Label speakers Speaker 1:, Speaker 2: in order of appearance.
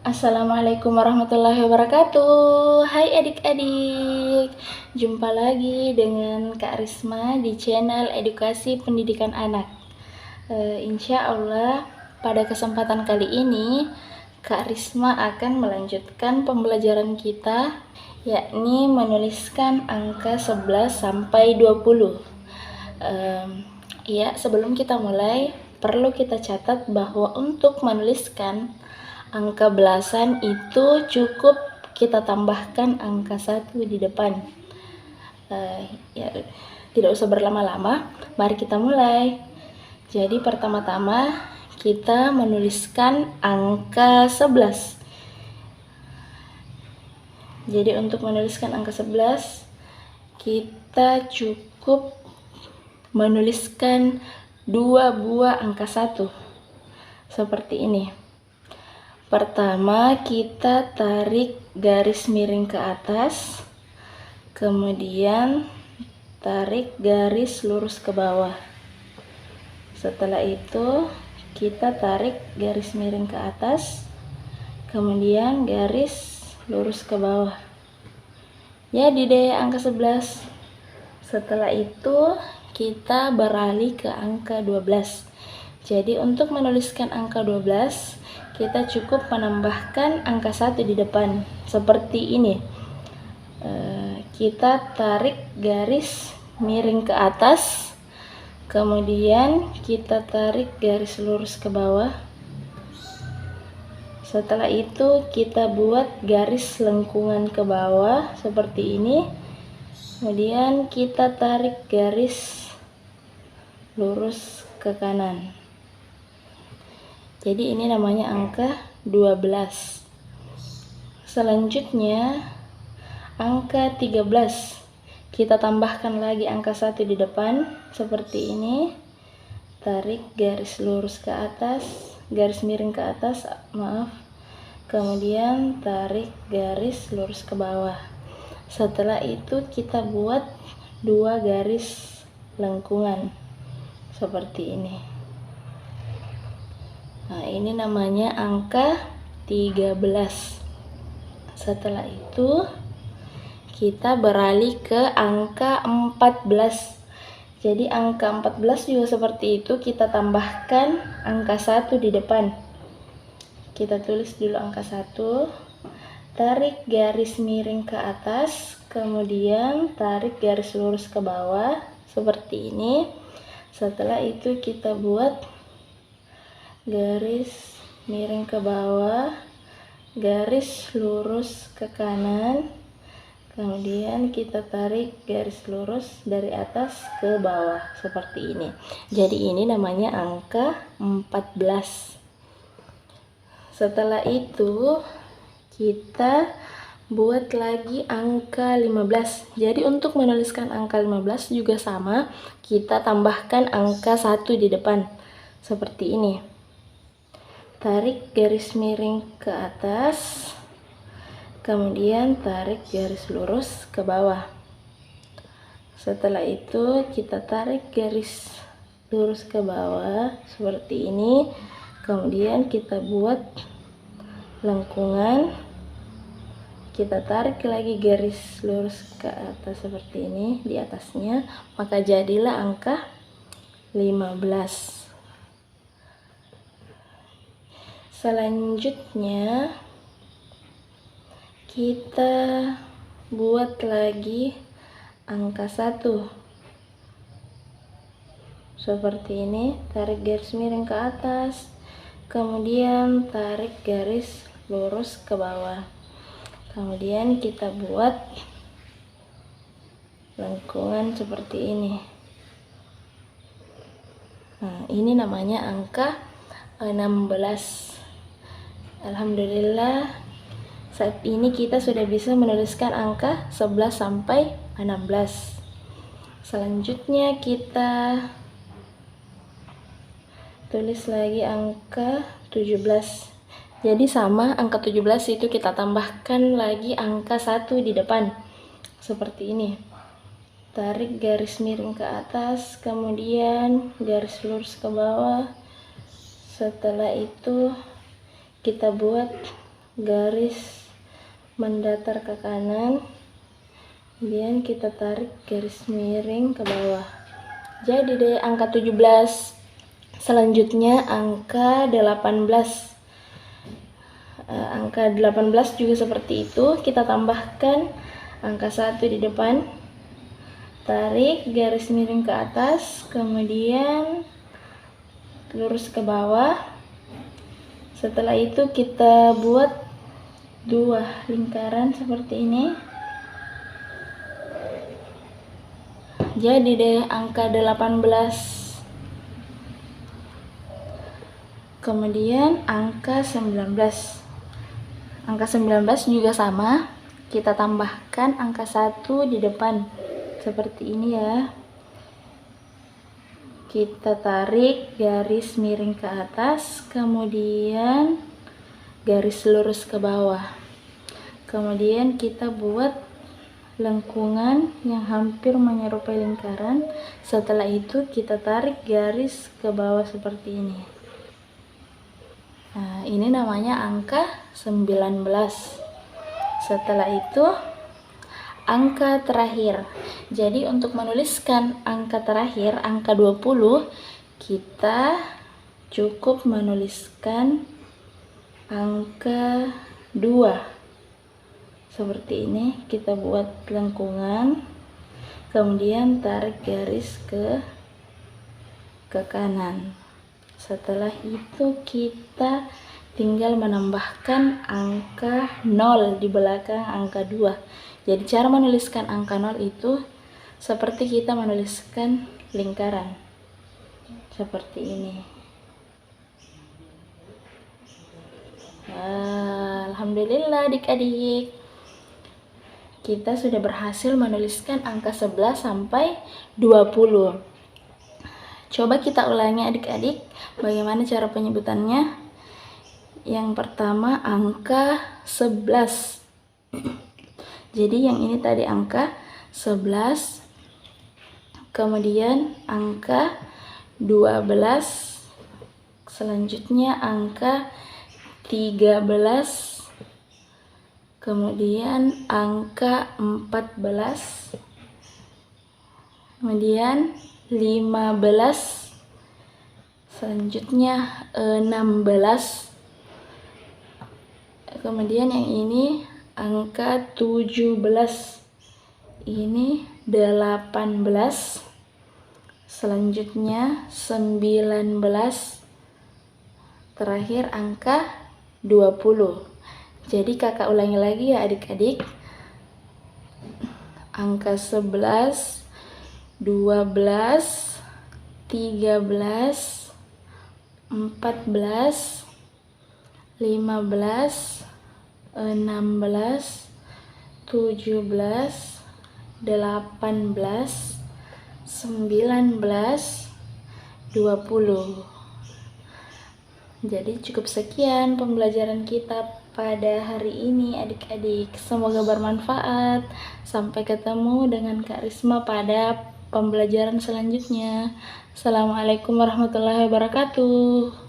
Speaker 1: Assalamualaikum warahmatullahi wabarakatuh. Hai adik-adik, jumpa lagi dengan Kak Risma di channel Edukasi Pendidikan Anak. Insya Allah pada kesempatan kali ini Kak Risma akan melanjutkan pembelajaran kita, yakni menuliskan angka 11 sampai 20. Ya, sebelum kita mulai, perlu kita catat bahwa untuk menuliskan angka belasan itu cukup kita tambahkan angka 1 di depan. Ya, tidak usah berlama-lama, mari kita mulai. Jadi pertama-tama kita menuliskan angka 11. Jadi untuk menuliskan angka 11 kita cukup menuliskan 2 buah angka 1 seperti ini. Pertama, kita tarik garis miring ke atas, kemudian tarik garis lurus ke bawah. Setelah itu kita tarik garis miring ke atas, kemudian garis lurus ke bawah. Jadi deh angka 11. Setelah itu kita beralih ke angka 12. Jadi untuk menuliskan angka 12 kita cukup menambahkan angka 1 di depan seperti ini. Kita tarik garis miring ke atas, kemudian kita tarik garis lurus ke bawah. Setelah itu kita buat garis lengkungan ke bawah seperti ini, kemudian kita tarik garis lurus ke kanan. Jadi ini namanya angka 12. Selanjutnya angka 13. Kita tambahkan lagi angka 1 di depan seperti ini. Tarik garis lurus ke atas, garis miring ke atas, kemudian tarik garis lurus ke bawah. Setelah itu kita buat 2 garis lengkungan seperti ini. Nah, ini namanya angka 13. Setelah itu kita beralih ke angka 14. Jadi angka 14 juga seperti itu, kita tambahkan angka 1 di depan. Kita tulis dulu angka 1, tarik garis miring ke atas, kemudian tarik garis lurus ke bawah seperti ini. Setelah itu kita buat garis miring ke bawah, garis lurus ke kanan, kemudian kita tarik garis lurus dari atas ke bawah seperti ini. Jadi ini namanya angka 14. Setelah itu kita buat lagi angka 15. Jadi untuk menuliskan angka 15 juga sama, kita tambahkan angka 1 di depan seperti ini. Tarik garis miring ke atas, kemudian tarik garis lurus ke bawah. Setelah itu kita tarik garis lurus ke bawah seperti ini, kemudian kita buat lengkungan, kita tarik lagi garis lurus ke atas seperti ini di atasnya, maka jadilah angka 15. Selanjutnya kita buat lagi angka 1 seperti ini. Tarik garis miring ke atas, kemudian tarik garis lurus ke bawah, kemudian kita buat lengkungan seperti ini. Nah, ini namanya angka 16. Alhamdulillah, saat ini kita sudah bisa menuliskan angka 11 sampai 16. Selanjutnya kita tulis lagi angka 17. Jadi sama, angka 17 itu kita tambahkan lagi angka 1 di depan seperti ini. Tarik garis miring ke atas, kemudian garis lurus ke bawah. Setelah itu kita buat garis mendatar ke kanan, kemudian kita tarik garis miring ke bawah. Jadi deh angka 17. Selanjutnya angka 18. Angka 18 juga seperti itu, kita tambahkan angka 1 di depan, tarik garis miring ke atas, kemudian lurus ke bawah. Setelah itu kita buat 2 lingkaran seperti ini. Jadi deh angka 18. Kemudian angka 19. Angka 19 juga sama, kita tambahkan angka 1 di depan seperti ini ya. Kita tarik garis miring ke atas, kemudian garis lurus ke bawah. Kemudian kita buat lengkungan yang hampir menyerupai lingkaran. Setelah itu kita tarik garis ke bawah seperti ini. Nah, ini namanya angka 19. Setelah itu angka terakhir. Jadi untuk menuliskan angka terakhir, angka 20, kita cukup menuliskan angka 2. Seperti ini, kita buat lengkungan, kemudian tarik garis ke kanan. Setelah itu kita tinggal menambahkan angka 0 di belakang angka 2. Jadi cara menuliskan angka 0 itu seperti kita menuliskan lingkaran. Seperti ini. Alhamdulillah adik-adik, kita sudah berhasil menuliskan angka 11 sampai 20. Coba kita ulangi adik-adik, bagaimana cara penyebutannya. Yang pertama angka 11. Jadi yang ini tadi angka 11, kemudian angka 12, selanjutnya angka 13, kemudian angka 14, kemudian 15, selanjutnya 16, kemudian yang ini angka 17, ini 18, selanjutnya 19, terakhir angka 20. Jadi kakak ulangi lagi ya adik-adik. Angka 11, 12, 13, 14, 15, 16, 17, 18, 19, 20. Jadi cukup sekian pembelajaran kita pada hari ini adik-adik. Semoga bermanfaat. Sampai ketemu dengan Kak Risma pada pembelajaran selanjutnya. Assalamualaikum warahmatullahi wabarakatuh.